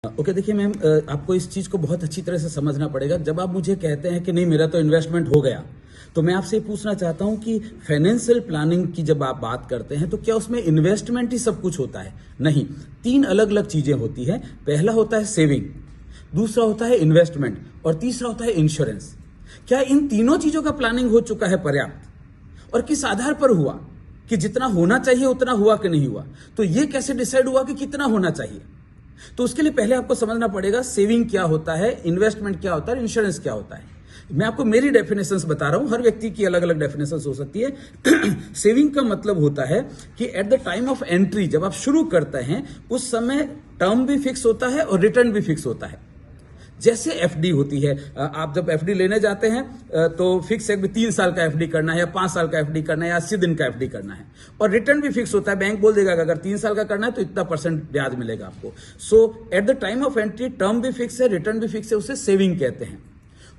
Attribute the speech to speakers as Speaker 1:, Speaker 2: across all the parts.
Speaker 1: Okay देखिए ma'am, आपको इस चीज को बहुत अच्छी तरह से समझना पड़ेगा। जब आप मुझे कहते हैं कि नहीं मेरा तो इन्वेस्टमेंट हो गया, तो मैं आपसे पूछना चाहता हूं कि फाइनेंशियल प्लानिंग की जब आप बात करते हैं तो क्या उसमें इन्वेस्टमेंट ही सब कुछ होता है? नहीं, तीन अलग अलग चीजें होती है। पहला होता है सेविंग, दूसरा होता है इन्वेस्टमेंट और तीसरा होता है इंश्योरेंस। क्या इन तीनों चीजों का प्लानिंग हो चुका है पर्याप्त? और किस आधार पर हुआ कि जितना होना चाहिए उतना हुआ कि नहीं हुआ? तो ये कैसे डिसाइड हुआ कि कितना होना चाहिए? तो उसके लिए पहले आपको समझना पड़ेगा सेविंग क्या होता है, इन्वेस्टमेंट क्या होता है, इंश्योरेंस क्या होता है। मैं आपको मेरी डेफिनेशंस बता रहा हूं, हर व्यक्ति की अलग अलग डेफिनेशंस हो सकती है। सेविंग का मतलब होता है कि eight the time of entry, जब आप शुरू करते हैं उस समय टर्म भी फिक्स होता है और रिटर्न भी फिक्स होता है। जैसे एफडी होती है, आप जब एफडी लेने जाते हैं तो फिक्स है कि 3 साल का एफडी करना है या 5 साल का एफडी करना है या 80 दिन का एफडी करना है, और रिटर्न भी फिक्स होता है। बैंक बोल देगा कि अगर 3 साल का करना है तो इतना % ब्याज मिलेगा आपको। So at the time of entry term भी फिक्स है, रिटर्न भी फिक्स है, उसे सेविंग कहते हैं।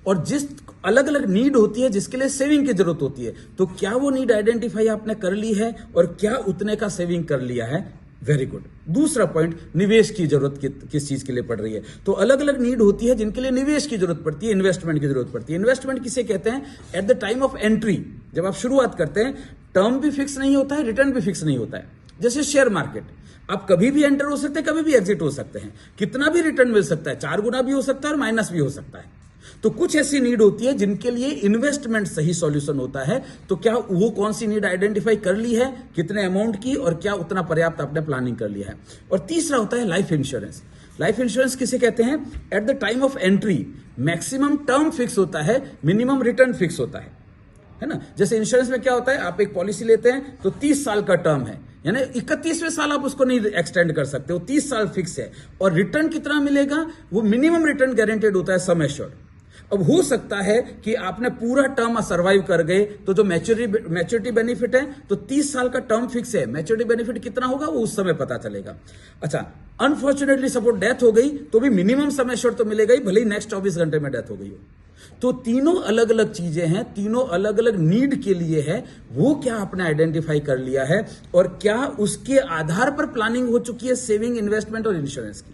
Speaker 1: और जिस अलग अलग नीड होती है जिसके लिए सेविंग की जरूरत होती है, तो क्या वो नीड आइडेंटिफाई आपने कर ली है और क्या उतने का सेविंग कर लिया है? Very good. दूसरा पॉइंट, निवेश की जरूरत किस चीज के लिए पड़ रही है? तो अलग अलग नीड होती है जिनके लिए निवेश की जरूरत पड़ती है, इन्वेस्टमेंट की जरूरत पड़ती है। इन्वेस्टमेंट किसे कहते हैं? Eight the time of entry, जब आप शुरुआत करते हैं टर्म भी फिक्स नहीं होता है, रिटर्न भी फिक्स नहीं होता है। जैसे शेयर मार्केट, आप कभी भी एंटर हो सकते हैं, कभी भी एग्जिट हो सकते हैं, कितना भी रिटर्न मिल सकता है, 4 गुना भी हो सकता है और माइनस भी हो सकता है। तो कुछ ऐसी नीड होती है जिनके लिए इन्वेस्टमेंट सही सॉल्यूशन होता है। तो क्या वो कौन सी नीड आइडेंटिफाई कर ली है, कितने अमाउंट की, और क्या उतना पर्याप्त आपने प्लानिंग कर लिया है? और तीसरा होता है लाइफ इंश्योरेंस। लाइफ इंश्योरेंस किसे कहते हैं? Eight the time of entry maximum term fix होता है, मिनिमम रिटर्न फिक्स होता है ना। जैसे इंश्योरेंस में क्या होता है, आप एक पॉलिसी लेते हैं तो 30 साल का टर्म है, यानी 31वें साल आप उसको नहीं एक्सटेंड कर सकते, वो 30 साल फिक्स है। और रिटर्न कितना मिलेगा? वो मिनिमम रिटर्न गारंटेड होता है, सम एश्योर्ड। अब हो सकता है कि आपने पूरा टर्म सर्वाइव कर गए, तो जो मैच्योरिटी बेनिफिट है, तो 30 साल का टर्म फिक्स है, मैच्योरिटी बेनिफिट कितना होगा वो उस समय पता चलेगा। अच्छा, अनफॉर्चुनेटली सपोज डेथ हो गई तो भी मिनिमम सम एश्योर्ड तो मिलेगा ही, भले ही नेक्स्ट 24 घंटे में डेथ हो गई हो। तो तीनों अलग अलग चीजें हैं, तीनों अलग अलग नीड के लिए है। वो क्या आपने आइडेंटिफाई कर लिया है और क्या उसके आधार पर प्लानिंग हो चुकी है सेविंग, इन्वेस्टमेंट और इंश्योरेंस की?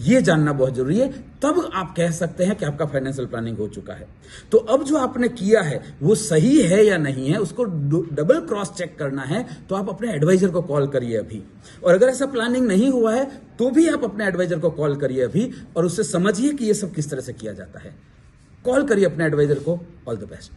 Speaker 1: ये जानना बहुत जरूरी है, तब आप कह सकते हैं कि आपका फाइनेंशियल प्लानिंग हो चुका है। तो अब जो आपने किया है वो सही है या नहीं है, उसको डबल क्रॉस चेक करना है। तो आप अपने एडवाइजर को कॉल करिए अभी, और अगर ऐसा प्लानिंग नहीं हुआ है तो भी आप अपने एडवाइजर को कॉल करिए अभी, और उससे समझिए कि ये सब किस तरह से किया जाता है। कॉल करिए अपने एडवाइजर को। All the best.